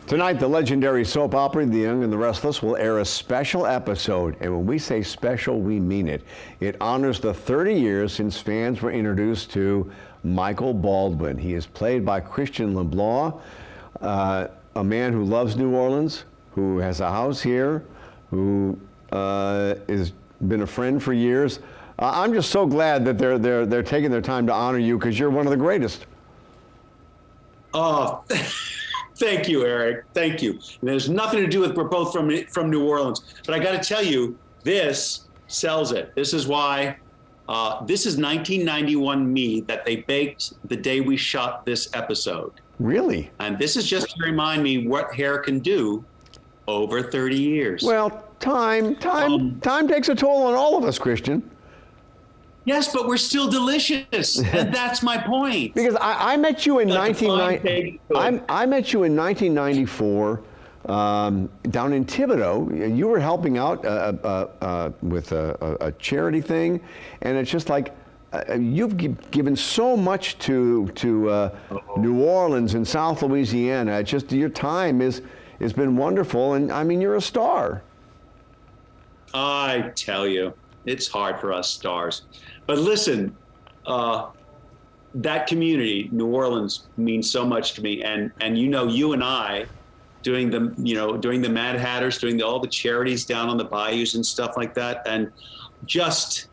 Tonight, the legendary soap opera, The Young and the Restless, will air a special episode. And when we say special, we mean it. It honors the 30 years since fans were introduced to Michael Baldwin. He is played by Christian LeBlanc, a man who loves New Orleans, who has a house here, who has been a friend for years. I'm just so glad that they're taking their time to honor you, because you're one of the greatest. Oh, thank you, Eric. Thank you. And there's nothing to do with we're both from New Orleans, but I got to tell you, this sells it. This is why. This is 1991 me that they baked the day we shot this episode. Really? And this is just to remind me what hair can do over 30 years. Well, time takes a toll on all of us, Christian. Yes, but we're still delicious, and that's my point. Because I met you in I met you in 1994 down in Thibodaux. You were helping out with a charity thing, and it's just like you've given so much to New Orleans and South Louisiana. It's just your time has been wonderful, and I mean, you're a star. I tell you, it's hard for us stars. But listen, that community, New Orleans, means so much to me. And you and I, doing the Mad Hatters, doing all the charities down on the bayous and stuff like that, and just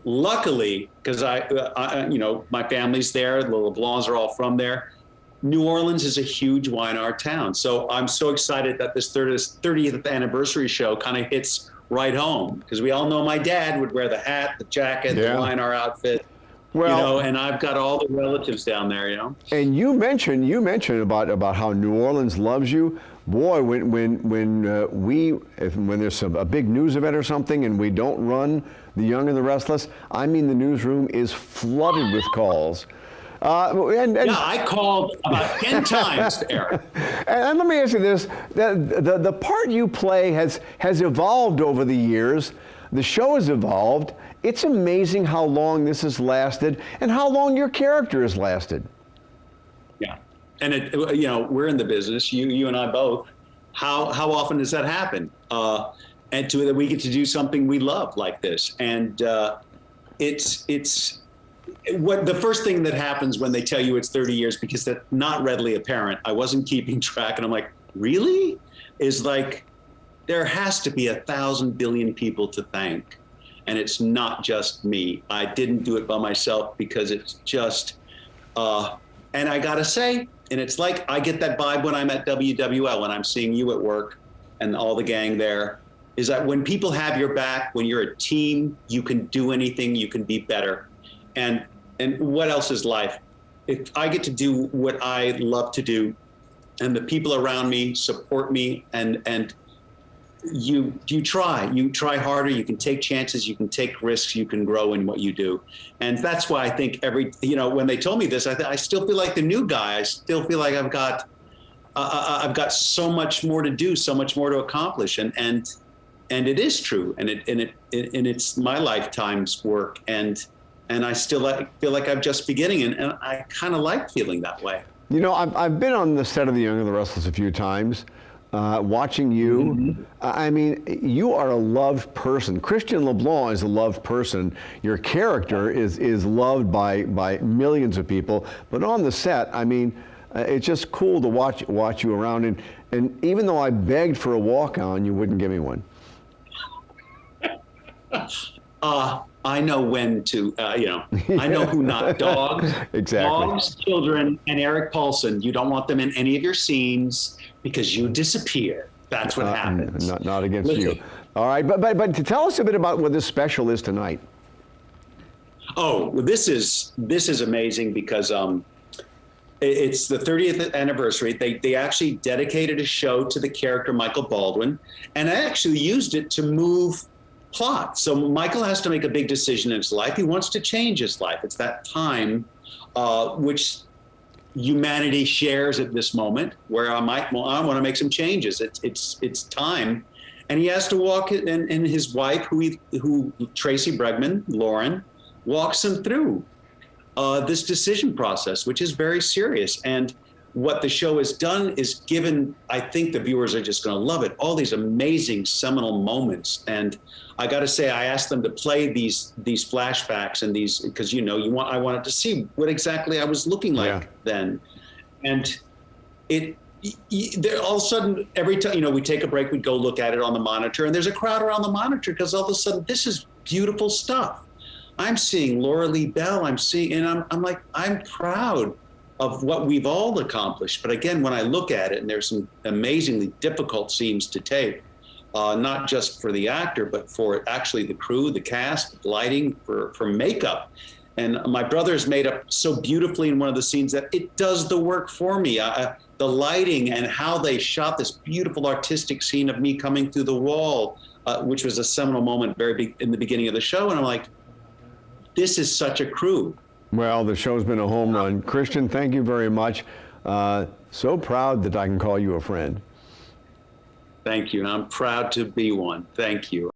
luckily, because my family's there, the LeBlancs are all from there. New Orleans is a huge wine art town, so I'm so excited that this 30th anniversary show kind of hits right home, because we all know my dad would wear the hat, the jacket, the wine art outfit. Well, and I've got all the relatives down there, And you mentioned about how New Orleans loves you. Boy, when there's a big news event or something and we don't run The Young and the Restless, I mean, the newsroom is flooded with calls. I called about 10 times, Eric. And let me ask you this: the part you play has evolved over the years. The show has evolved. It's amazing how long this has lasted and how long your character has lasted. Yeah, and we're in the business. You and I both. How often does that happen? And that we get to do something we love like this, and it's. What the first thing that happens when they tell you it's 30 years, because that's not readily apparent. I wasn't keeping track, and I'm like, really? Is like, there has to be 1,000 billion people to thank, and it's not just me. I didn't do it by myself, because it's just, and I gotta say, and it's like I get that vibe when I'm at WWL, when I'm seeing you at work and all the gang there, is that when people have your back, when you're a team, you can do anything, you can be better. And what else is life? If I get to do what I love to do, and the people around me support me, and you try harder, you can take chances, you can take risks, you can grow in what you do. And that's why I think when they told me this, I still feel like the new guy. I still feel like I've got so much more to do, so much more to accomplish, and it is true, and it's my lifetime's work, and I still feel like I'm just beginning, and I kind of like feeling that way. I've been on the set of The Young and the Restless a few times, watching you. Mm-hmm. I mean, you are a loved person. Christian LeBlanc is a loved person. Your character is loved by millions of people. But on the set, I mean, it's just cool to watch you around. And even though I begged for a walk-on, you wouldn't give me one. I know when to, I know who not. Dogs, exactly. Dogs, children, and Eric Paulson. You don't want them in any of your scenes, because you disappear. That's what happens. Not against you. All right, but to tell us a bit about what this special is tonight. Oh, well, this is amazing, because it's the 30th anniversary. They actually dedicated a show to the character Michael Baldwin, and I actually used it to move plot. So Michael has to make a big decision in his life. He wants to change his life. It's that time which humanity shares at this moment, where I want to make some changes. It's time, and he has to walk, and his wife, who Tracy Bregman, Lauren, walks him through this decision process, which is very serious. And what the show has done is given, I think the viewers are just going to love it, all these amazing seminal moments. And I got to say, I asked them to play these flashbacks and these, because I wanted to see what exactly I was looking like then. And there, all of a sudden, every time, we take a break, we'd go look at it on the monitor, and there's a crowd around the monitor because all of a sudden, this is beautiful stuff. I'm seeing Laura Lee Bell, and I'm like, I'm proud of what we've all accomplished. But again, when I look at it, and there's some amazingly difficult scenes to tape, not just for the actor, but for actually the crew, the cast, lighting, for makeup. And my brother's made up so beautifully in one of the scenes that it does the work for me. The lighting and how they shot this beautiful artistic scene of me coming through the wall, which was a seminal moment in the beginning of the show. And I'm like, this is such a crew. Well, the show's been a home run. Christian, thank you very much. So proud that I can call you a friend. Thank you. And I'm proud to be one. Thank you.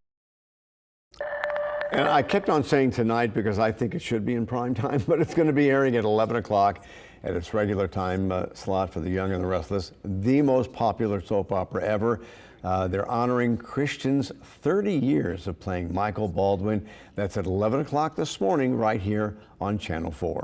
And I kept on saying tonight because I think it should be in prime time, but it's going to be airing at 11 o'clock at its regular time slot for The Young and the Restless, the most popular soap opera ever. They're honoring Christian's 30 years of playing Michael Baldwin. That's at 11 o'clock this morning right here on Channel 4.